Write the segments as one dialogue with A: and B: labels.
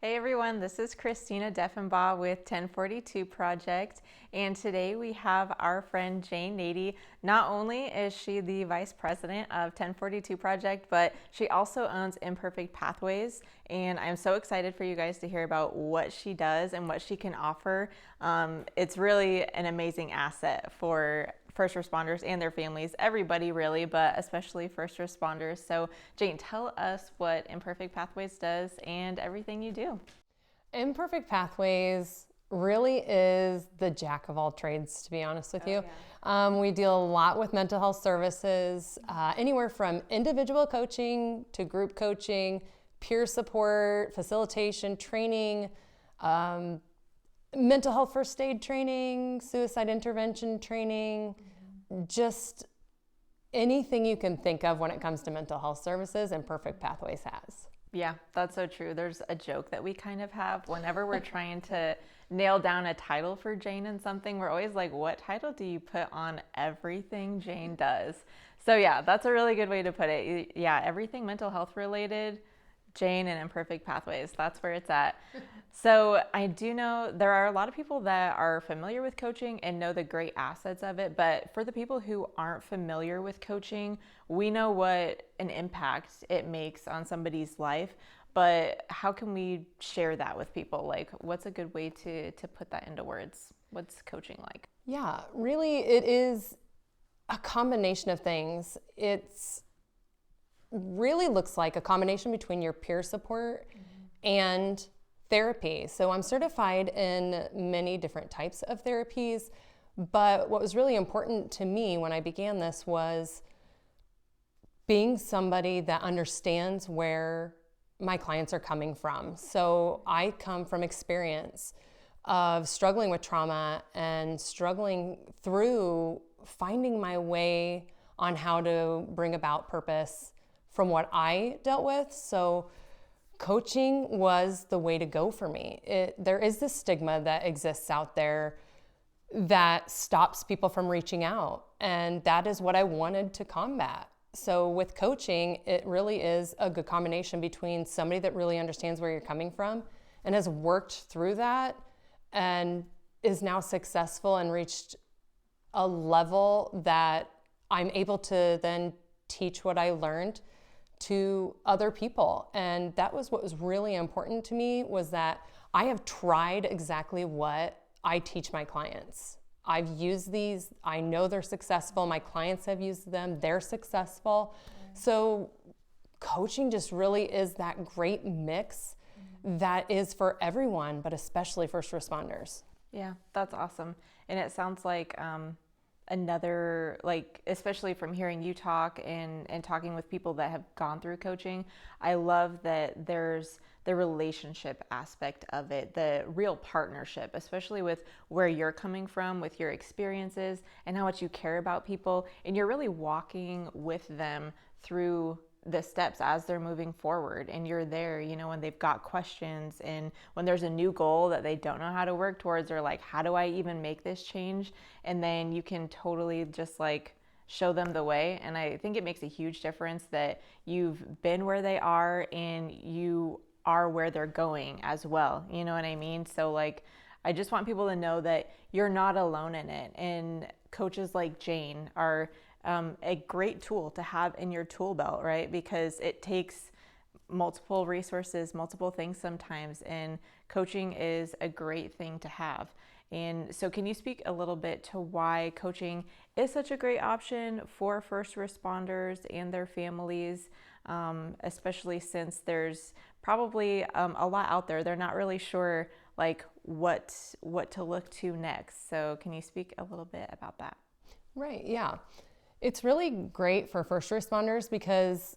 A: Hey everyone, this is Christina Deffenbaugh with 1042 Project, and today we have our friend Jane Nady. Not only is she the vice president of 1042 Project, but she also owns Imperfect Pathways, and I'm so excited for you guys to hear about what she does and what she can offer. It's really an amazing asset for first responders and their families, everybody really, but especially first responders. So Jane, tell us what Imperfect Pathways does and everything you do.
B: Imperfect Pathways really is the jack of all trades, to be honest with you.
A: Yeah.
B: We deal a lot with mental health services, anywhere from individual coaching to group coaching, peer support, facilitation, training, mental health first aid training, suicide intervention training, just anything you can think of when it comes to mental health services, Imperfect Pathways has.
A: Yeah, that's so true. There's a joke that we kind of have whenever we're trying to nail down a title for Jane and something. We're always like, what title do you put on everything Jane does? So yeah, that's a really good way to put it. Yeah, everything mental health related, Jane and Imperfect Pathways. That's where it's at. So I do know there are a lot of people that are familiar with coaching and know the great assets of it. But for the people who aren't familiar with coaching, we know what an impact it makes on somebody's life. But how can we share that with people? Like, what's a good way to put that into words? What's coaching like?
B: Yeah, really, it is a combination of things. It's really looks like a combination between your peer support and therapy. So I'm certified in many different types of therapies, but what was really important to me when I began this was being somebody that understands where my clients are coming from. So I come from experience of struggling with trauma and struggling through finding my way on how to bring about purpose from what I dealt with. So coaching was the way to go for me. There is this stigma that exists out there that stops people from reaching out, and that is what I wanted to combat. So with coaching, it really is a good combination between somebody that really understands where you're coming from and has worked through that and is now successful and reached a level that I'm able to then teach what I learned to other people. And that was what was really important to me, was that I have tried exactly what I teach my clients. I've used these, I know they're successful, my clients have used them, they're successful. So coaching just really is that great mix that is for everyone, but especially first responders.
A: Yeah, that's awesome. And it sounds like another, like, especially from hearing you talk and talking with people that have gone through coaching, I love that there's the relationship aspect of it, the real partnership, especially with where you're coming from, with your experiences and how much you care about people, and you're really walking with them through the steps as they're moving forward, and you're there, you know, when they've got questions and when there's a new goal that they don't know how to work towards, or like, how do I even make this change? And then you can totally just like show them the way. And I think it makes a huge difference that you've been where they are and you are where they're going as well. You know what I mean? So like, I just want people to know that you're not alone in it. And coaches like Jane are a great tool to have in your tool belt, right? Because it takes multiple resources, multiple things sometimes, and coaching is a great thing to have. And so can you speak a little bit to why coaching is such a great option for first responders and their families, especially since there's probably a lot out there. They're not really sure like what to look to next. So can you speak a little bit about that?
B: Right, yeah. It's really great for first responders because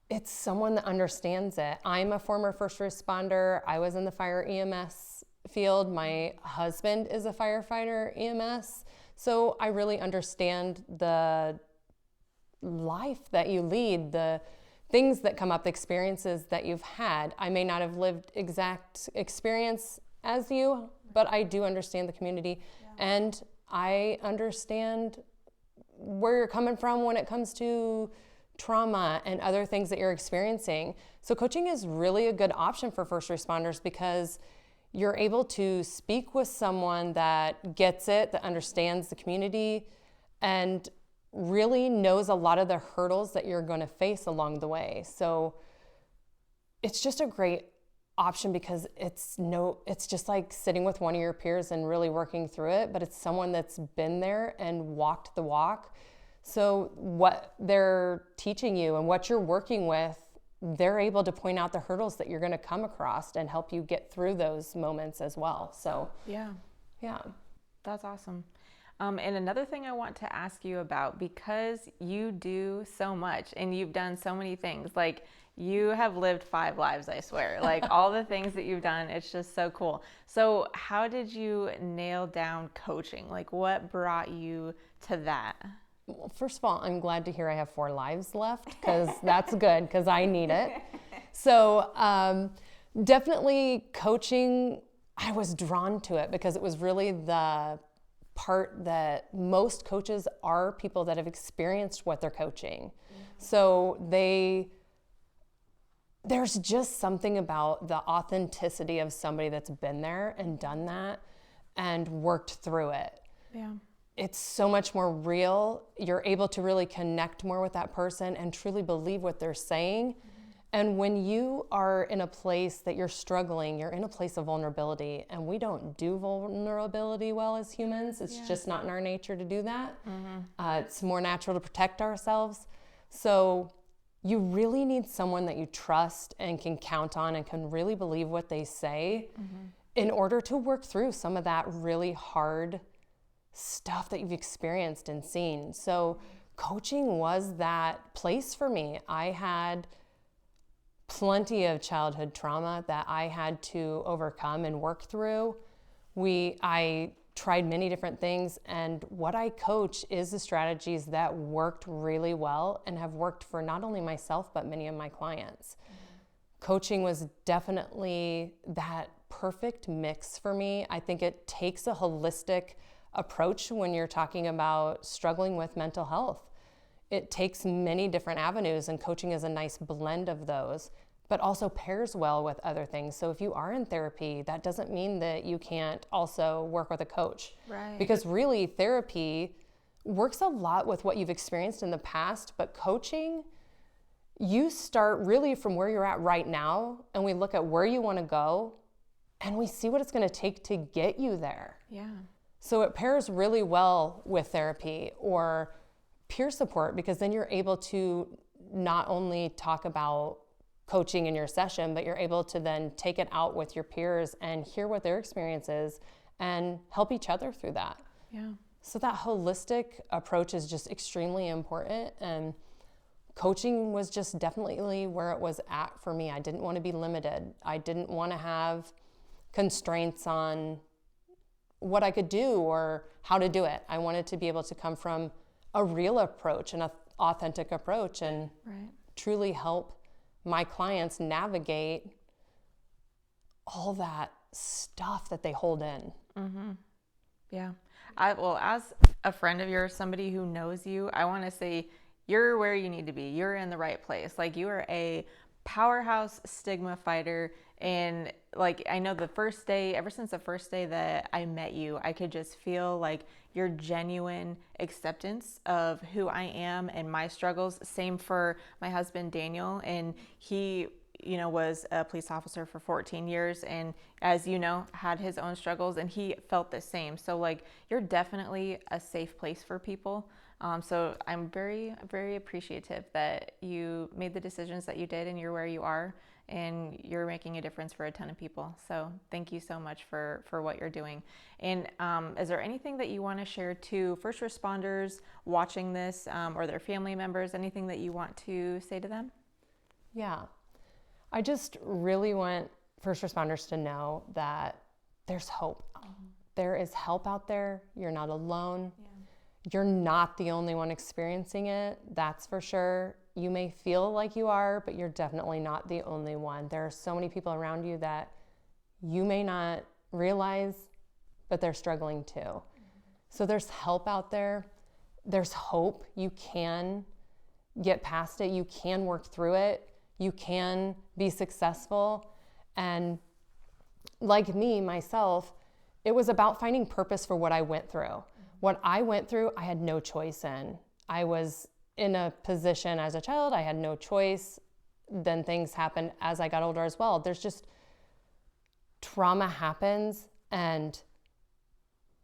B: it's someone that understands it. I'm a former first responder. I was in the fire EMS field. My husband is a firefighter EMS. So I really understand the life that you lead, the things that come up, the experiences that you've had. I may not have lived exact experience as you, but I do understand the community. Yeah. And I understand where you're coming from when it comes to trauma and other things that you're experiencing. So coaching is really a good option for first responders because you're able to speak with someone that gets it, that understands the community, and really knows a lot of the hurdles that you're going to face along the way. So it's just a great option because it's just like sitting with one of your peers and really working through it, but it's someone that's been there and walked the walk. So what they're teaching you and what you're working with, they're able to point out the hurdles that you're going to come across and help you get through those moments as well. So
A: Yeah,
B: yeah.
A: that's awesome. And another thing I want to ask you about, because you do so much and you've done so many things, like you have lived 5 lives, I swear, like all the things that you've done, it's just so cool. So how did you nail down coaching? Like what brought you to that?
B: Well, first of all, I'm glad to hear I have 4 lives left because that's good because I need it. So definitely coaching, I was drawn to it because it was really the part that most coaches are people that have experienced what they're coaching. So there's just something about the authenticity of somebody that's been there and done that and worked through it.
A: Yeah.
B: It's so much more real. You're able to really connect more with that person and truly believe what they're saying. And when you are in a place that you're struggling, you're in a place of vulnerability, and we don't do vulnerability well as humans. It's just not in our nature to do that. It's more natural to protect ourselves. So you really need someone that you trust and can count on and can really believe what they say in order to work through some of that really hard stuff that you've experienced and seen. So coaching was that place for me. I had plenty of childhood trauma that I had to overcome and work through. I tried many different things, and what I coach is the strategies that worked really well and have worked for not only myself but many of my clients. Coaching was definitely that perfect mix for me. I think it takes a holistic approach when you're talking about struggling with mental health. It takes many different avenues, and coaching is a nice blend of those, but also pairs well with other things. So if you are in therapy, that doesn't mean that you can't also work with a coach.
A: Right.
B: Because really, therapy works a lot with what you've experienced in the past, but coaching, you start really from where you're at right now, and we look at where you want to go, and we see what it's going to take to get you there.
A: Yeah.
B: So it pairs really well with therapy or peer support, because then you're able to not only talk about coaching in your session, but you're able to then take it out with your peers and hear what their experience is and help each other through that.
A: Yeah.
B: So that holistic approach is just extremely important, and coaching was just definitely where it was at for me. I didn't want to be limited. I didn't want to have constraints on what I could do or how to do it. I wanted to be able to come from a real approach, an authentic approach, and truly help my clients navigate all that stuff that they hold in.
A: Yeah. Well, as a friend of yours, somebody who knows you, I want to say you're where you need to be. You're in the right place. Like, you are a powerhouse stigma fighter. And like, I know ever since the first day that I met you, I could just feel like your genuine acceptance of who I am and my struggles. Same for my husband, Daniel. And he, was a police officer for 14 years. And as you know, had his own struggles, and he felt the same. So like, you're definitely a safe place for people. So I'm very, very appreciative that you made the decisions that you did, and you're where you are, and you're making a difference for a ton of people. So thank you so much for what you're doing. And is there anything that you want to share to first responders watching this, or their family members, anything that you want to say to them?
B: Yeah. I just really want first responders to know that there's hope. There is help out there. You're not alone. You're not the only one experiencing it, that's for sure. You may feel like you are, but you're definitely not the only one. There are so many people around you that you may not realize, but they're struggling too. So there's help out there. There's hope. You can get past it. You can work through it. You can be successful. And like me, myself, it was about finding purpose for what I went through. What I went through, I had no choice in. I was in a position as a child, I had no choice. Then things happened as I got older as well. There's just trauma happens and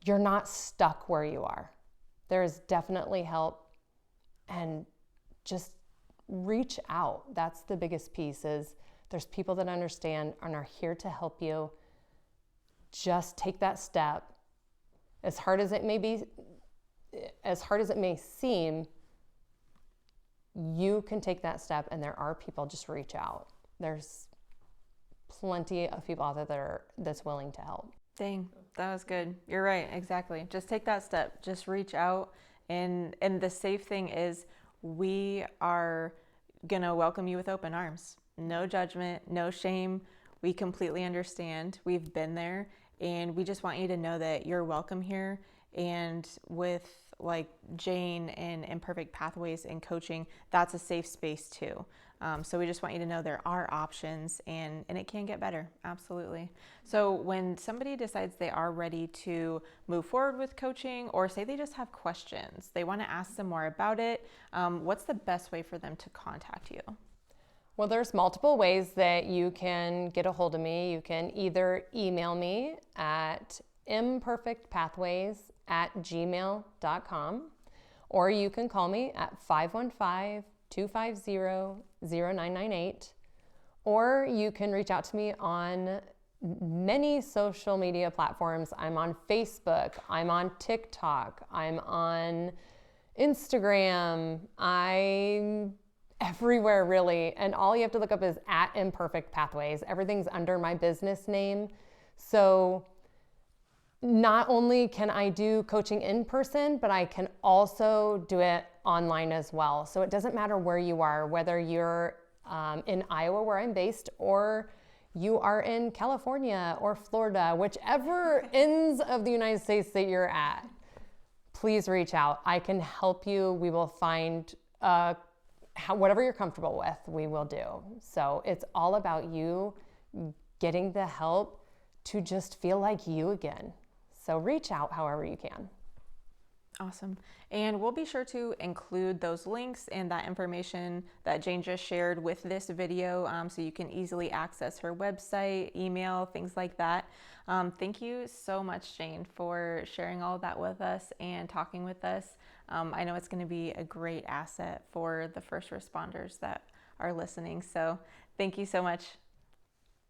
B: you're not stuck where you are. There is definitely help, and just reach out. That's the biggest piece, is there's people that understand and are here to help you. Just take that step. As hard as it may be, as hard as it may seem, you can take that step, and there are people. Just reach out. There's plenty of people out there that's willing to help.
A: Dang, that was good. You're right, exactly. Just take that step. Just reach out. And the safe thing is, we are gonna welcome you with open arms. No judgment, no shame. We completely understand. We've been there, and we just want you to know that you're welcome here. And with like Jane and Imperfect Pathways and coaching, that's a safe space too. So we just want you to know there are options, and it can get better. Absolutely. So when somebody decides they are ready to move forward with coaching, or say they just have questions, they want to ask some more about it, what's the best way for them to contact you?
B: Well, there's multiple ways that you can get a hold of me. You can either email me at imperfectpathways@gmail.com, or you can call me at 515-250-0998, or you can reach out to me on many social media platforms. I'm on Facebook, I'm on TikTok, I'm on Instagram, I'm everywhere really, and all you have to look up is at Imperfect Pathways. Everything's under my business name. So not only can I do coaching in person, but I can also do it online as well. So it doesn't matter where you are, whether you're in Iowa, where I'm based, or you are in California or Florida, whichever ends of the United States that you're at, please reach out. I can help you. We will find whatever you're comfortable with, we will do. So it's all about you getting the help to just feel like you again. So reach out however you can.
A: Awesome. And we'll be sure to include those links and that information that Jane just shared with this video, so you can easily access her website, email, things like that. Thank you so much, Jane, for sharing all of that with us and talking with us. I know it's going to be a great asset for the first responders that are listening. So thank you so much.